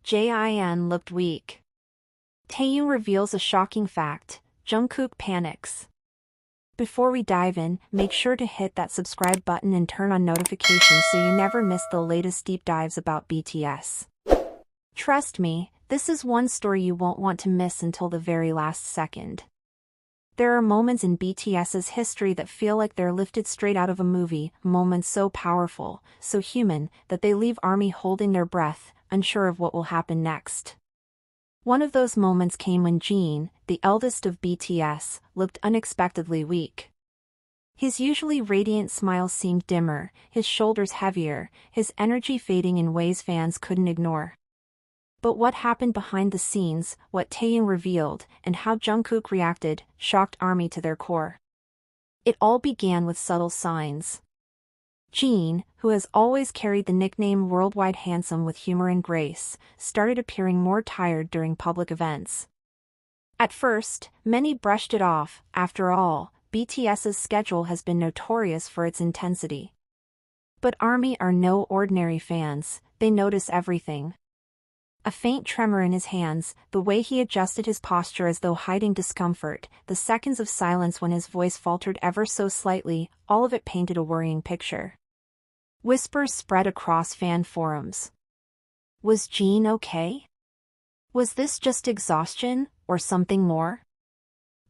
JIN looked weak. Taehyung reveals a shocking fact: Jungkook panics. Before we dive in, make sure to hit that subscribe button and turn on notifications so you never miss the latest deep dives about BTS. Trust me, this is one story you won't want to miss until the very last second. There are moments in BTS's history that feel like they're lifted straight out of a movie, moments so powerful, so human, that they leave ARMY holding their breath, unsure of what will happen next. One of those moments came when JIN, the eldest of BTS, looked unexpectedly weak. His usually radiant smile seemed dimmer, his shoulders heavier, his energy fading in ways fans couldn't ignore. But what happened behind the scenes, what Taehyung revealed, and how Jungkook reacted, shocked ARMY to their core. It all began with subtle signs. JIN, who has always carried the nickname Worldwide Handsome with humor and grace, started appearing more tired during public events. At first, many brushed it off. After all, BTS's schedule has been notorious for its intensity. But ARMY are no ordinary fans, they notice everything. A faint tremor in his hands, the way he adjusted his posture as though hiding discomfort, the seconds of silence when his voice faltered ever so slightly, all of it painted a worrying picture. Whispers spread across fan forums. Was JIN okay? Was this just exhaustion, or something more?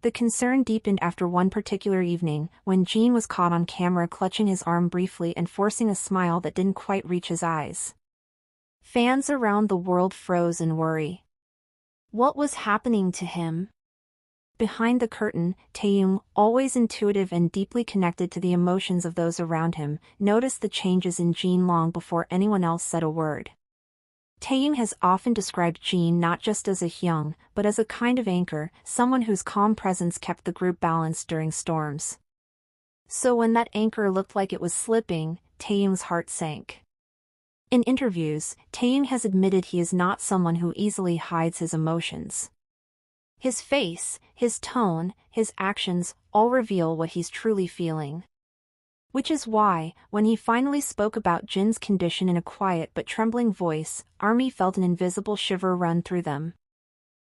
The concern deepened after one particular evening, when JIN was caught on camera clutching his arm briefly and forcing a smile that didn't quite reach his eyes. Fans around the world froze in worry. What was happening to him? Behind the curtain, Taehyung, always intuitive and deeply connected to the emotions of those around him, noticed the changes in JIN long before anyone else said a word. Taehyung has often described JIN not just as a hyung, but as a kind of anchor, someone whose calm presence kept the group balanced during storms. So when that anchor looked like it was slipping, Taehyung's heart sank. In interviews, Taehyung has admitted he is not someone who easily hides his emotions. His face, his tone, his actions, all reveal what he's truly feeling. Which is why, when he finally spoke about JIN's condition in a quiet but trembling voice, ARMY felt an invisible shiver run through them.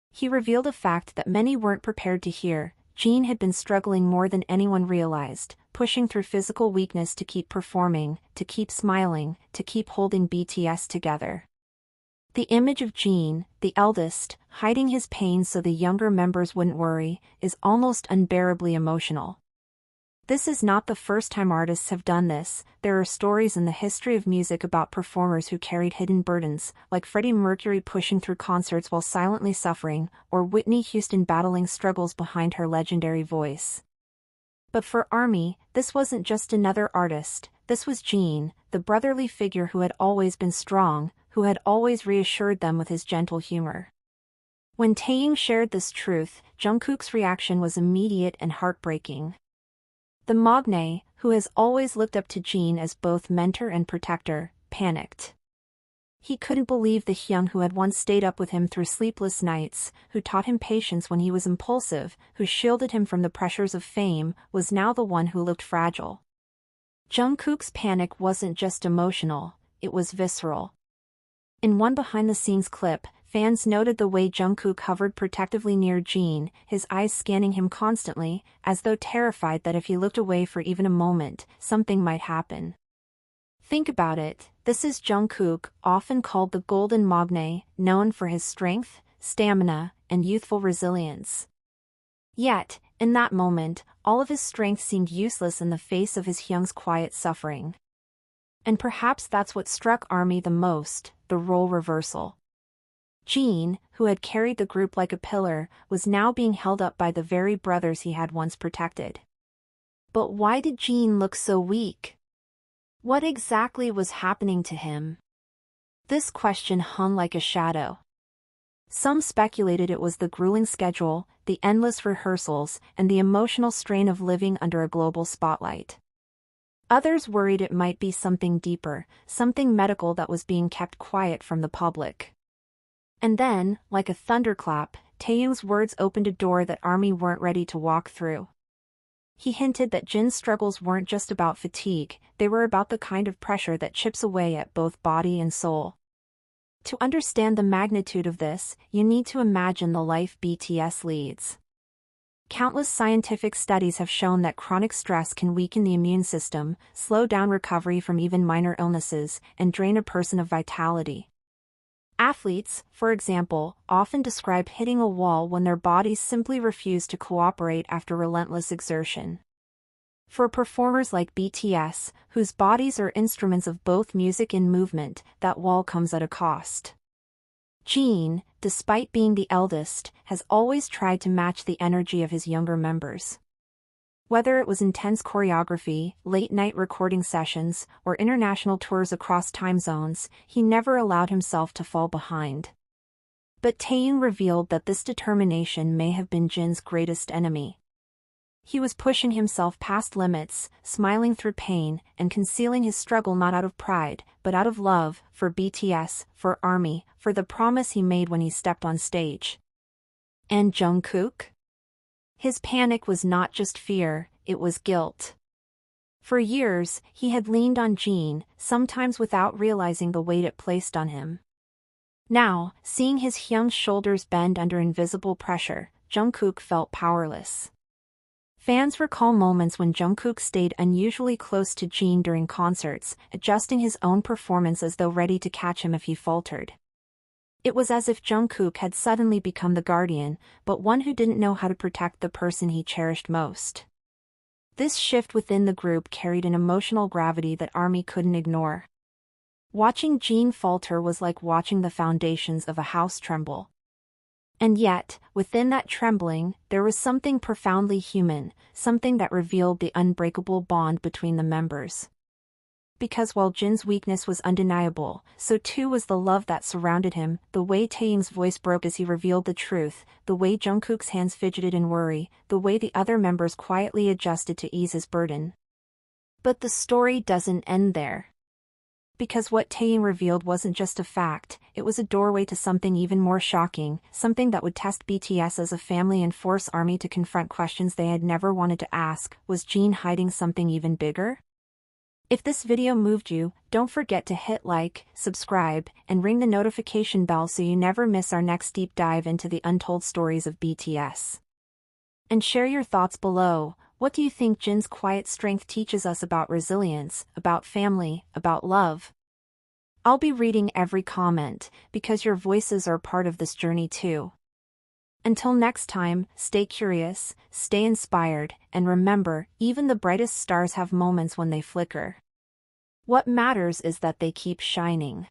He revealed a fact that many weren't prepared to hear: JIN had been struggling more than anyone realized, pushing through physical weakness to keep performing, to keep smiling, to keep holding BTS together. The image of JIN, the eldest, hiding his pain so the younger members wouldn't worry, is almost unbearably emotional. This is not the first time artists have done this. There are stories in the history of music about performers who carried hidden burdens, like Freddie Mercury pushing through concerts while silently suffering, or Whitney Houston battling struggles behind her legendary voice. But for ARMY, this wasn't just another artist, this was JIN, the brotherly figure who had always been strong, who had always reassured them with his gentle humor. When Taehyung shared this truth, Jungkook's reaction was immediate and heartbreaking. The maknae, who has always looked up to JIN as both mentor and protector, panicked. He couldn't believe the hyung who had once stayed up with him through sleepless nights, who taught him patience when he was impulsive, who shielded him from the pressures of fame, was now the one who looked fragile. Jungkook's panic wasn't just emotional, it was visceral. In one behind-the-scenes clip, fans noted the way Jungkook hovered protectively near JIN, his eyes scanning him constantly, as though terrified that if he looked away for even a moment, something might happen. Think about it, this is Jungkook, often called the Golden Maknae, known for his strength, stamina, and youthful resilience. Yet, in that moment, all of his strength seemed useless in the face of his hyung's quiet suffering. And perhaps that's what struck ARMY the most, the role reversal. JIN, who had carried the group like a pillar, was now being held up by the very brothers he had once protected. But why did JIN look so weak? What exactly was happening to him? This question hung like a shadow. Some speculated it was the grueling schedule, the endless rehearsals, and the emotional strain of living under a global spotlight. Others worried it might be something deeper, something medical that was being kept quiet from the public. And then, like a thunderclap, Taehyung's words opened a door that ARMY weren't ready to walk through. He hinted that JIN's struggles weren't just about fatigue, they were about the kind of pressure that chips away at both body and soul. To understand the magnitude of this, you need to imagine the life BTS leads. Countless scientific studies have shown that chronic stress can weaken the immune system, slow down recovery from even minor illnesses, and drain a person of vitality. Athletes, for example, often describe hitting a wall when their bodies simply refuse to cooperate after relentless exertion. For performers like BTS, whose bodies are instruments of both music and movement, that wall comes at a cost. JIN, despite being the eldest, has always tried to match the energy of his younger members. Whether it was intense choreography, late-night recording sessions, or international tours across time zones, he never allowed himself to fall behind. But Taehyung revealed that this determination may have been JIN's greatest enemy. He was pushing himself past limits, smiling through pain, and concealing his struggle not out of pride, but out of love, for BTS, for ARMY, for the promise he made when he stepped on stage. And Jungkook? His panic was not just fear, it was guilt. For years, he had leaned on JIN, sometimes without realizing the weight it placed on him. Now, seeing his Hyung's shoulders bend under invisible pressure, Jungkook felt powerless. Fans recall moments when Jungkook stayed unusually close to JIN during concerts, adjusting his own performance as though ready to catch him if he faltered. It was as if Jungkook had suddenly become the guardian, but one who didn't know how to protect the person he cherished most. This shift within the group carried an emotional gravity that ARMY couldn't ignore. Watching JIN falter was like watching the foundations of a house tremble. And yet, within that trembling, there was something profoundly human, something that revealed the unbreakable bond between the members. Because while JIN's weakness was undeniable, so too was the love that surrounded him, the way Taehyung's voice broke as he revealed the truth, the way Jungkook's hands fidgeted in worry, the way the other members quietly adjusted to ease his burden. But the story doesn't end there. Because what Taehyung revealed wasn't just a fact, it was a doorway to something even more shocking, something that would test BTS as a family and force ARMY to confront questions they had never wanted to ask. Was JIN hiding something even bigger? If this video moved you, don't forget to hit like, subscribe, and ring the notification bell so you never miss our next deep dive into the untold stories of BTS. And share your thoughts below. What do you think JIN's quiet strength teaches us about resilience, about family, about love? I'll be reading every comment, because your voices are part of this journey too. Until next time, stay curious, stay inspired, and remember, even the brightest stars have moments when they flicker. What matters is that they keep shining.